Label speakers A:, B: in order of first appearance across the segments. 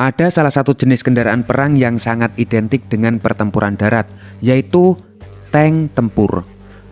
A: Ada salah satu jenis kendaraan perang yang sangat identik dengan pertempuran darat, yaitu tank tempur.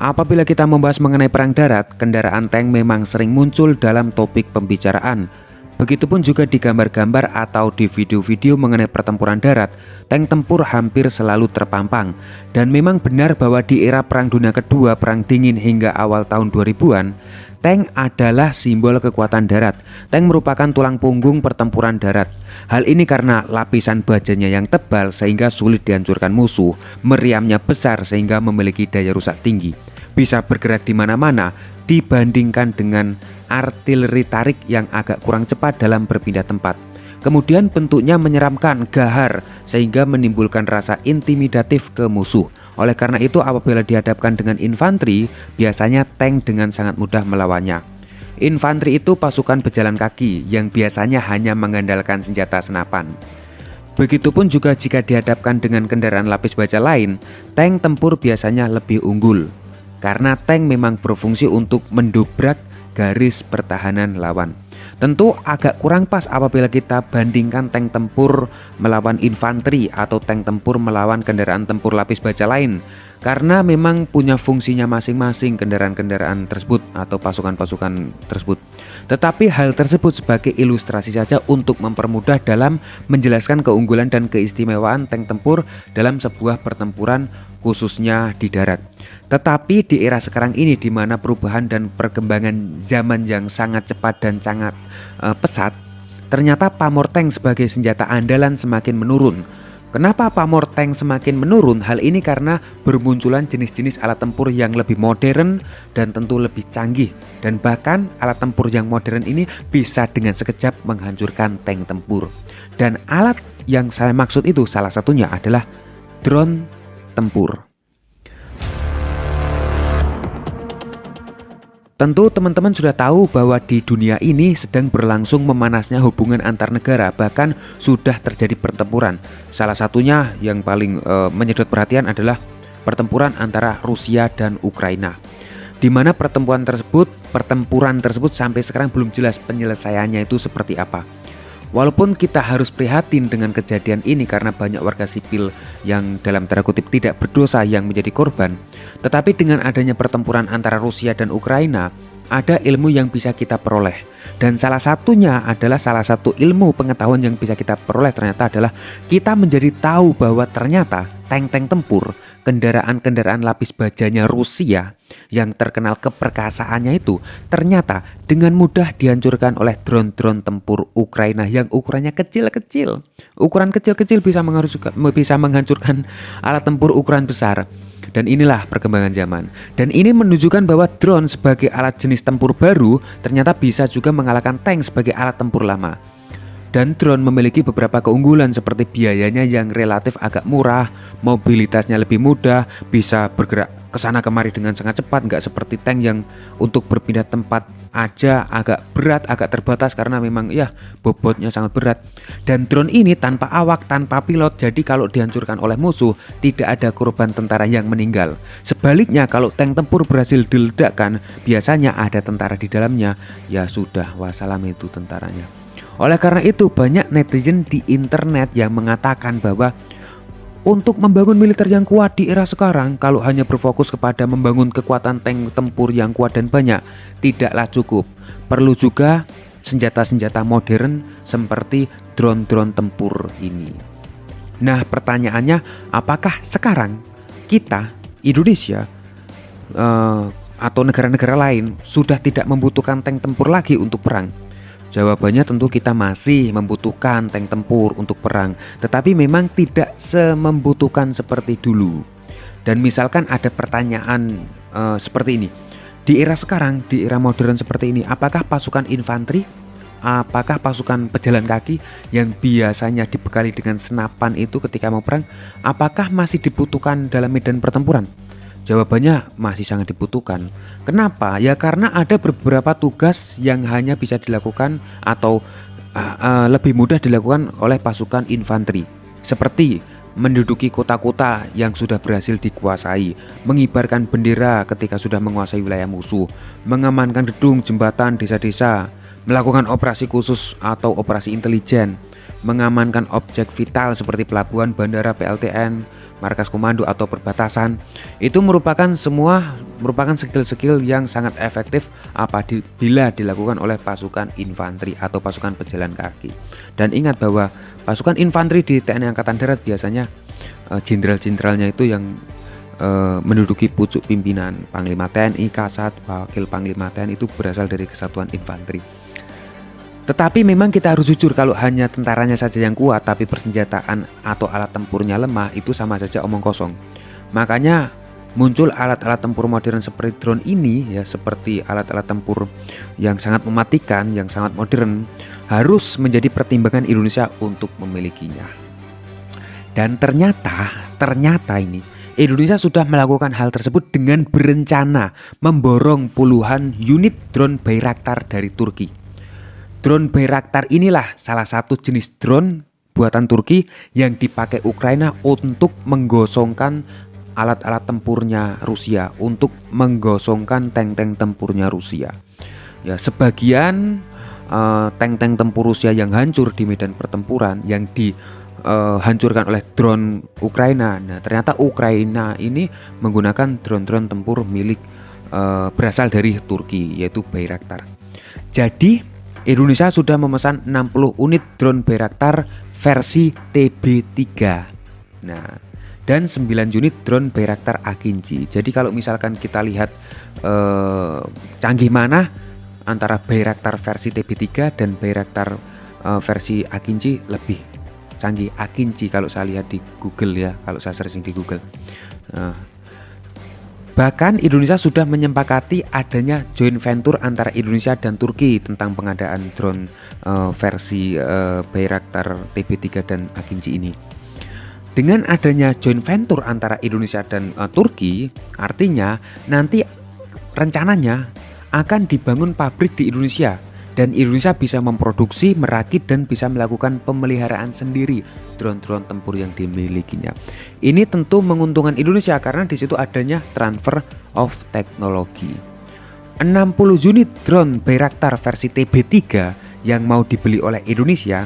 A: Apabila kita membahas mengenai perang darat, kendaraan tank memang sering muncul dalam topik pembicaraan. Begitupun juga di gambar-gambar atau di video-video mengenai pertempuran darat, tank tempur hampir selalu terpampang. Dan memang benar bahwa di era Perang Dunia Kedua, Perang Dingin hingga awal tahun 2000-an, tank adalah simbol kekuatan darat. Tank merupakan tulang punggung pertempuran darat. Hal ini karena lapisan bajanya yang tebal sehingga sulit dihancurkan musuh, meriamnya besar sehingga memiliki daya rusak tinggi, bisa bergerak di mana-mana dibandingkan dengan artileri tarik yang agak kurang cepat dalam berpindah tempat. Kemudian bentuknya menyeramkan, gahar, sehingga menimbulkan rasa intimidatif ke musuh. Oleh karena itu apabila dihadapkan dengan infanteri, biasanya tank dengan sangat mudah melawannya. Infanteri itu pasukan pejalan kaki yang biasanya hanya mengandalkan senjata senapan. Begitupun juga jika dihadapkan dengan kendaraan lapis baja lain, tank tempur biasanya lebih unggul. Karena tank memang berfungsi untuk mendobrak garis pertahanan lawan. Tentu agak kurang pas apabila kita bandingkan tank tempur melawan infanteri atau tank tempur melawan kendaraan tempur lapis baja lain, karena memang punya fungsinya masing-masing kendaraan-kendaraan tersebut atau pasukan-pasukan tersebut. Tetapi hal tersebut sebagai ilustrasi saja untuk mempermudah dalam menjelaskan keunggulan dan keistimewaan tank tempur dalam sebuah pertempuran, khususnya di darat. Tetapi di era sekarang ini, di mana perubahan dan perkembangan zaman yang sangat cepat dan sangat pesat, ternyata pamor tank sebagai senjata andalan semakin menurun. Kenapa pamor tank semakin menurun? Hal ini karena bermunculan jenis-jenis alat tempur yang lebih modern dan tentu lebih canggih. Dan bahkan alat tempur yang modern ini bisa dengan sekejap menghancurkan tank tempur. Dan alat yang saya maksud itu salah satunya adalah drone tempur. Tentu teman-teman sudah tahu bahwa di dunia ini sedang berlangsung memanasnya hubungan antar negara, bahkan sudah terjadi pertempuran. Salah satunya yang paling menyedot perhatian adalah pertempuran antara Rusia dan Ukraina, di mana pertempuran tersebut sampai sekarang belum jelas penyelesaiannya itu seperti apa. Walaupun kita harus prihatin dengan kejadian ini karena banyak warga sipil yang dalam tanda kutip tidak berdosa yang menjadi korban, tetapi dengan adanya pertempuran antara Rusia dan Ukraina, ada ilmu yang bisa kita peroleh. Dan salah satunya adalah salah satu ilmu pengetahuan yang bisa kita peroleh ternyata adalah kita menjadi tahu bahwa ternyata tank-tank tempur, kendaraan-kendaraan lapis bajanya Rusia yang terkenal keperkasaannya itu ternyata dengan mudah dihancurkan oleh drone-drone tempur Ukraina yang ukurannya kecil-kecil. Ukuran kecil-kecil bisa menghancurkan alat tempur ukuran besar. Dan inilah perkembangan zaman. Dan ini menunjukkan bahwa drone sebagai alat jenis tempur baru ternyata bisa juga mengalahkan tank sebagai alat tempur lama. Dan drone memiliki beberapa keunggulan seperti biayanya yang relatif agak murah, mobilitasnya lebih mudah, bisa bergerak ke sana kemari dengan sangat cepat, nggak seperti tank yang untuk berpindah tempat aja agak berat, agak terbatas karena memang ya bobotnya sangat berat. Dan drone ini tanpa awak, tanpa pilot, jadi kalau dihancurkan oleh musuh tidak ada korban tentara yang meninggal. Sebaliknya kalau tank tempur berhasil diledakkan, biasanya ada tentara di dalamnya, ya sudah wassalam itu tentaranya. Oleh karena itu banyak netizen di internet yang mengatakan bahwa untuk membangun militer yang kuat di era sekarang, kalau hanya berfokus kepada membangun kekuatan tank tempur yang kuat dan banyak, tidaklah cukup. Perlu juga senjata-senjata modern seperti drone-drone tempur ini. Nah pertanyaannya, apakah sekarang kita, Indonesia, atau negara-negara lain sudah tidak membutuhkan tank tempur lagi untuk perang? Jawabannya tentu kita masih membutuhkan tank tempur untuk perang, tetapi memang tidak semembutuhkan seperti dulu. Dan misalkan ada pertanyaan seperti ini, di era sekarang, di era modern seperti ini, apakah pasukan infanteri, apakah pasukan pejalan kaki yang biasanya dibekali dengan senapan itu ketika mau perang, apakah masih dibutuhkan dalam medan pertempuran? Jawabannya masih sangat dibutuhkan. Kenapa? Ya karena ada beberapa tugas yang hanya bisa dilakukan atau lebih mudah dilakukan oleh pasukan infanteri, seperti menduduki kota-kota yang sudah berhasil dikuasai, mengibarkan bendera ketika sudah menguasai wilayah musuh, mengamankan gedung, jembatan, desa-desa, melakukan operasi khusus atau operasi intelijen, mengamankan objek vital seperti pelabuhan, bandara, PLTN, markas komando atau perbatasan. Itu merupakan skill-skill yang sangat efektif apabila dilakukan oleh pasukan infanteri atau pasukan pejalan kaki. Dan ingat bahwa pasukan infanteri di TNI Angkatan Darat biasanya jenderal-jenderalnya itu yang menduduki pucuk pimpinan. Panglima TNI, Kasat, Wakil Panglima TNI itu berasal dari kesatuan infanteri. Tetapi memang kita harus jujur, kalau hanya tentaranya saja yang kuat tapi persenjataan atau alat tempurnya lemah, itu sama saja omong kosong. Makanya muncul alat-alat tempur modern seperti drone ini ya, seperti alat-alat tempur yang sangat mematikan, yang sangat modern, harus menjadi pertimbangan Indonesia untuk memilikinya. Dan ternyata ini Indonesia sudah melakukan hal tersebut dengan berencana memborong puluhan unit drone Bayraktar dari Turki. Drone Bayraktar inilah salah satu jenis drone buatan Turki yang dipakai Ukraina untuk menggosongkan alat-alat tempurnya Rusia, untuk menggosongkan tank-tank tempurnya Rusia. Ya, sebagian tank-tank tempur Rusia yang hancur di medan pertempuran yang dihancurkan oleh drone Ukraina. Nah, ternyata Ukraina ini menggunakan drone-drone tempur milik berasal dari Turki, yaitu Bayraktar. Jadi Indonesia sudah memesan 60 unit drone Bayraktar versi TB3. Nah, dan 9 unit drone Bayraktar Akinci. Jadi kalau misalkan kita lihat canggih mana antara Bayraktar versi TB3 dan Bayraktar versi Akinci, lebih canggih Akinci kalau saya lihat di Google ya, kalau saya searching di Google. Bahkan Indonesia sudah menyepakati adanya joint venture antara Indonesia dan Turki tentang pengadaan drone versi Bayraktar TB3 dan Akinci ini. Dengan adanya joint venture antara Indonesia dan Turki, artinya nanti rencananya akan dibangun pabrik di Indonesia dan Indonesia bisa memproduksi, merakit dan bisa melakukan pemeliharaan sendiri drone-drone tempur yang dimilikinya. Ini tentu menguntungkan Indonesia karena di situ adanya transfer of teknologi. 60 unit drone Bayraktar versi TB3 yang mau dibeli oleh Indonesia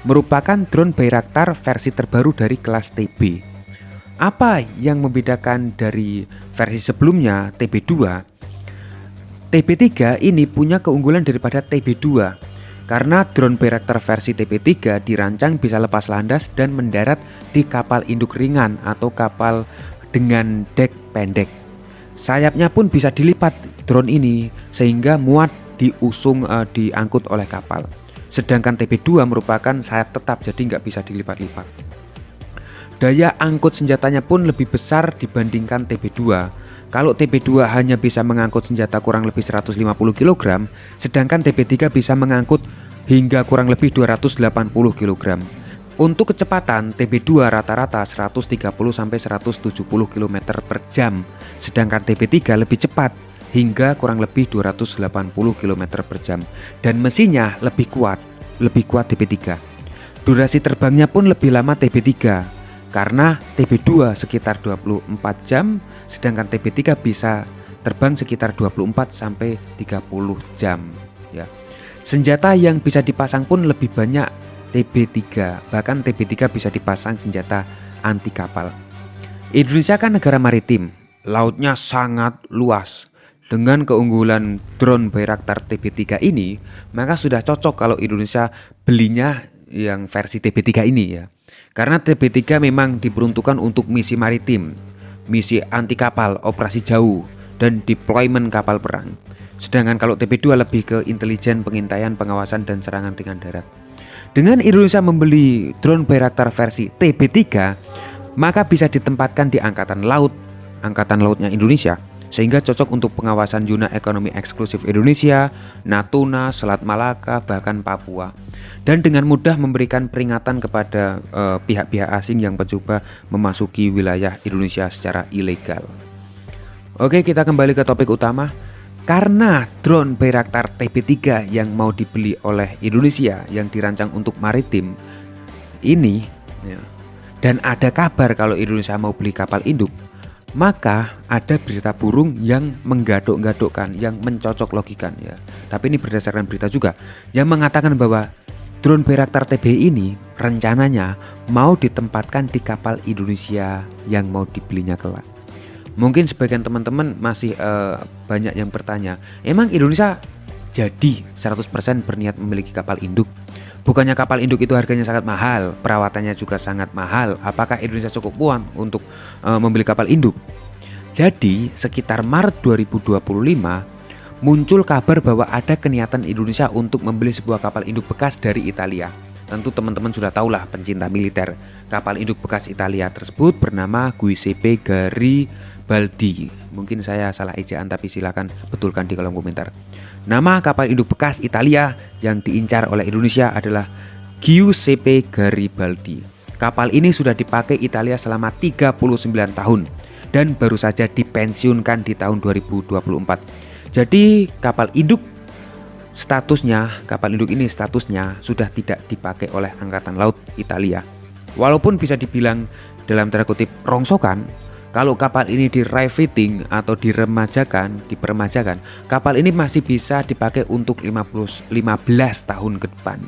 A: merupakan drone Bayraktar versi terbaru dari kelas TB. Apa yang membedakan dari versi sebelumnya TB2? TB3 ini punya keunggulan daripada TB2 karena drone Bayraktar versi TB3 dirancang bisa lepas landas dan mendarat di kapal induk ringan atau kapal dengan dek pendek. Sayapnya pun bisa dilipat drone ini sehingga muat diangkut oleh kapal. Sedangkan TB2 merupakan sayap tetap, jadi nggak bisa dilipat-lipat. Daya angkut senjatanya pun lebih besar dibandingkan TB2. Kalau TB2 hanya bisa mengangkut senjata kurang lebih 150 kg, sedangkan TB3 bisa mengangkut hingga kurang lebih 280 kg. Untuk kecepatan, TB2 rata-rata 130 sampai 170 km per jam, sedangkan TB3 lebih cepat hingga kurang lebih 280 km per jam. Dan mesinnya lebih kuat TB3. Durasi terbangnya pun lebih lama TB3. Karena TB2 sekitar 24 jam, sedangkan TB3 bisa terbang sekitar 24 sampai 30 jam ya. Senjata yang bisa dipasang pun lebih banyak TB3, bahkan TB3 bisa dipasang senjata anti kapal. Indonesia kan negara maritim, lautnya sangat luas. Dengan keunggulan drone Bayraktar TB3 ini, maka sudah cocok kalau Indonesia belinya yang versi TB3 ini ya. Karena TB3 memang diperuntukkan untuk misi maritim, misi anti kapal, operasi jauh, dan deployment kapal perang. Sedangkan kalau TB2 lebih ke intelijen, pengintaian, pengawasan, dan serangan dengan darat. Dengan Indonesia membeli drone Bayraktar versi TB3, maka bisa ditempatkan di Angkatan Lautnya Indonesia, sehingga cocok untuk pengawasan zona ekonomi eksklusif Indonesia, Natuna, Selat Malaka, bahkan Papua. Dan dengan mudah memberikan peringatan kepada pihak-pihak asing yang mencoba memasuki wilayah Indonesia secara ilegal. Oke, kita kembali ke topik utama. Karena drone Bayraktar TB3 yang mau dibeli oleh Indonesia yang dirancang untuk maritim ini ya, dan ada kabar kalau Indonesia mau beli kapal induk, maka ada berita burung yang menggadok-gadokkan, yang mencocok logikan ya. Tapi ini berdasarkan berita juga yang mengatakan bahwa Drone Bayraktar TB ini rencananya mau ditempatkan di kapal Indonesia yang mau dibelinya kelak. Mungkin sebagian teman-teman masih banyak yang bertanya, emang Indonesia jadi 100% berniat memiliki kapal induk? Bukannya kapal induk itu harganya sangat mahal, perawatannya juga sangat mahal. Apakah Indonesia cukup uang untuk membeli kapal induk? Jadi sekitar Maret 2025 muncul kabar bahwa ada keniatan Indonesia untuk membeli sebuah kapal induk bekas dari Italia. Tentu teman-teman sudah tahulah, pencinta militer. Kapal induk bekas Italia tersebut bernama Giuseppe Garibaldi. Mungkin saya salah ejaan, tapi silakan betulkan di kolom komentar. Nama kapal induk bekas Italia yang diincar oleh Indonesia adalah Giuseppe Garibaldi. Kapal ini sudah dipakai Italia selama 39 tahun dan baru saja dipensiunkan di tahun 2024. Jadi kapal induk ini statusnya sudah tidak dipakai oleh Angkatan Laut Italia. Walaupun bisa dibilang dalam tanda kutip rongsokan, kalau kapal ini di-refitting atau dipermajakan, kapal ini masih bisa dipakai untuk 15 tahun ke depan.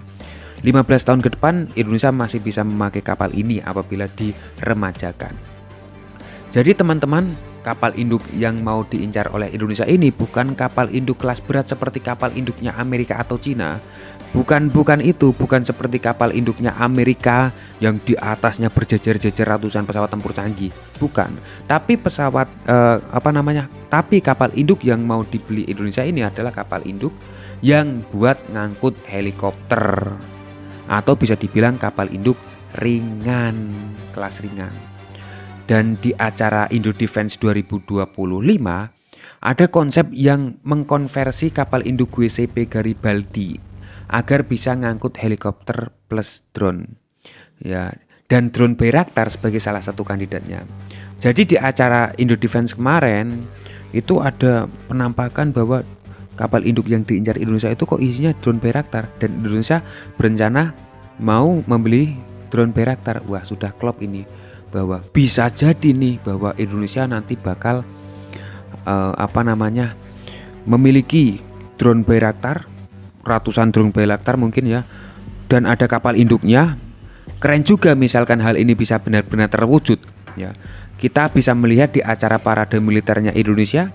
A: 15 tahun ke depan Indonesia masih bisa memakai kapal ini apabila diremajakan. Jadi teman-teman, kapal induk yang mau diincar oleh Indonesia ini bukan kapal induk kelas berat seperti kapal induknya Amerika atau Cina. Bukan seperti kapal induknya Amerika yang di atasnya berjejer-jejer ratusan pesawat tempur canggih. Bukan. Tapi tapi kapal induk yang mau dibeli Indonesia ini adalah kapal induk yang buat ngangkut helikopter, atau bisa dibilang kapal induk ringan, kelas ringan. Dan di acara Indo Defense 2025 ada konsep yang mengkonversi kapal induk Giuseppe Garibaldi agar bisa ngangkut helikopter plus drone. Ya, dan drone Bayraktar sebagai salah satu kandidatnya. Jadi di acara Indo Defense kemarin itu ada penampakan bahwa kapal induk yang diincar Indonesia itu kok isinya drone Bayraktar, dan Indonesia berencana mau membeli drone Bayraktar. Wah, sudah klop ini, bahwa bisa jadi nih bahwa Indonesia nanti bakal memiliki drone Bayraktar, ratusan drone Bayraktar mungkin ya, dan ada kapal induknya. Keren juga misalkan hal ini bisa benar-benar terwujud ya. Kita bisa melihat di acara parade militernya Indonesia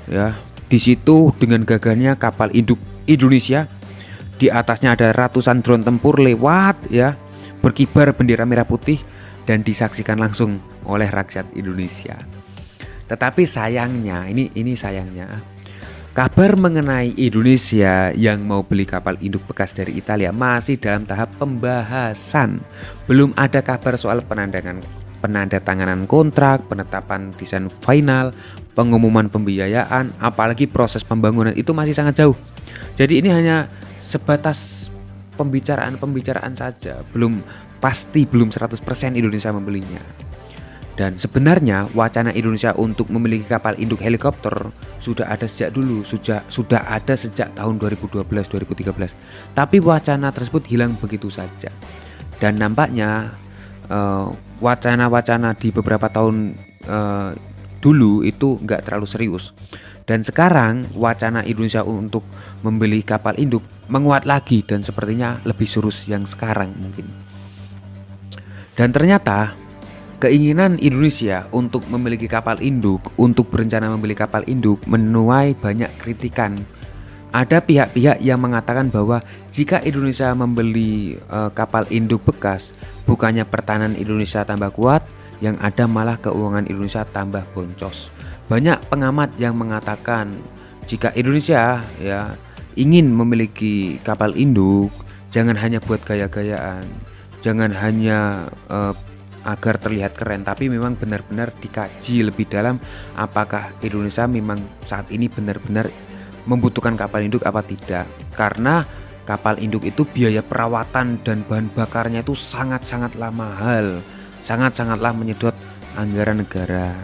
A: ya, di situ dengan gagahnya kapal induk Indonesia, di atasnya ada ratusan drone tempur lewat ya, berkibar bendera merah putih dan disaksikan langsung oleh rakyat Indonesia. Tetapi sayangnya, ini sayangnya, kabar mengenai Indonesia yang mau beli kapal induk bekas dari Italia masih dalam tahap pembahasan. Belum ada kabar soal penandatanganan kontrak, penetapan desain final, pengumuman pembiayaan, apalagi proses pembangunan itu masih sangat jauh. Jadi ini hanya sebatas pembicaraan saja, belum 100% Indonesia membelinya. Dan sebenarnya wacana Indonesia untuk memiliki kapal induk helikopter sudah ada sejak dulu, sudah ada sejak tahun 2012-2013. Tapi wacana tersebut hilang begitu saja. Dan nampaknya wacana-wacana di beberapa tahun dulu itu nggak terlalu serius. Dan sekarang wacana Indonesia untuk membeli kapal induk menguat lagi, dan sepertinya lebih serius yang sekarang mungkin. Dan ternyata keinginan Indonesia untuk memiliki kapal induk, untuk berencana membeli kapal induk, menuai banyak kritikan. Ada pihak-pihak yang mengatakan bahwa jika Indonesia membeli kapal induk bekas, bukannya pertahanan Indonesia tambah kuat, yang ada malah keuangan Indonesia tambah boncos. Banyak pengamat yang mengatakan jika Indonesia ya ingin memiliki kapal induk, jangan hanya buat gaya-gayaan, jangan hanya agar terlihat keren, tapi memang benar-benar dikaji lebih dalam apakah Indonesia memang saat ini benar-benar membutuhkan kapal induk apa tidak. Karena kapal induk itu biaya perawatan dan bahan bakarnya itu sangat-sangatlah mahal, sangat-sangatlah menyedot anggaran negara.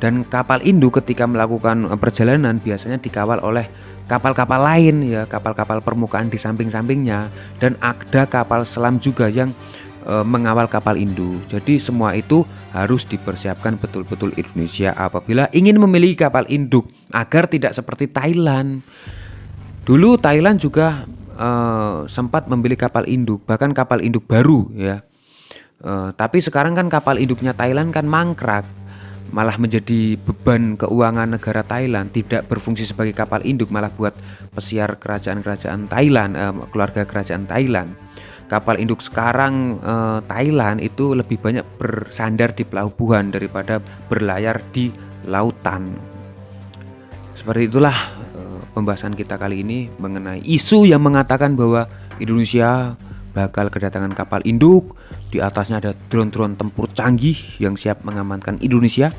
A: Dan kapal induk ketika melakukan perjalanan biasanya dikawal oleh kapal-kapal lain ya, kapal-kapal permukaan di samping-sampingnya, dan ada kapal selam juga yang mengawal kapal induk. Jadi semua itu harus dipersiapkan betul-betul Indonesia apabila ingin memiliki kapal induk, agar tidak seperti Thailand. Dulu Thailand juga sempat membeli kapal induk, bahkan kapal induk baru ya. Tapi sekarang kan kapal induknya Thailand kan mangkrak, malah menjadi beban keuangan negara Thailand, tidak berfungsi sebagai kapal induk, malah buat pesiar kerajaan-kerajaan Thailand, keluarga kerajaan Thailand. Kapal induk sekarang Thailand itu lebih banyak bersandar di pelabuhan daripada berlayar di lautan. Seperti itulah pembahasan kita kali ini mengenai isu yang mengatakan bahwa Indonesia bakal kedatangan kapal induk. Di atasnya ada drone-drone tempur canggih yang siap mengamankan Indonesia,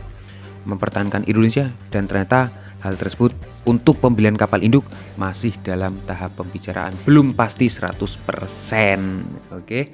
A: mempertahankan Indonesia, dan ternyata hal tersebut untuk pembelian kapal induk masih dalam tahap pembicaraan, belum pasti 100%. Oke.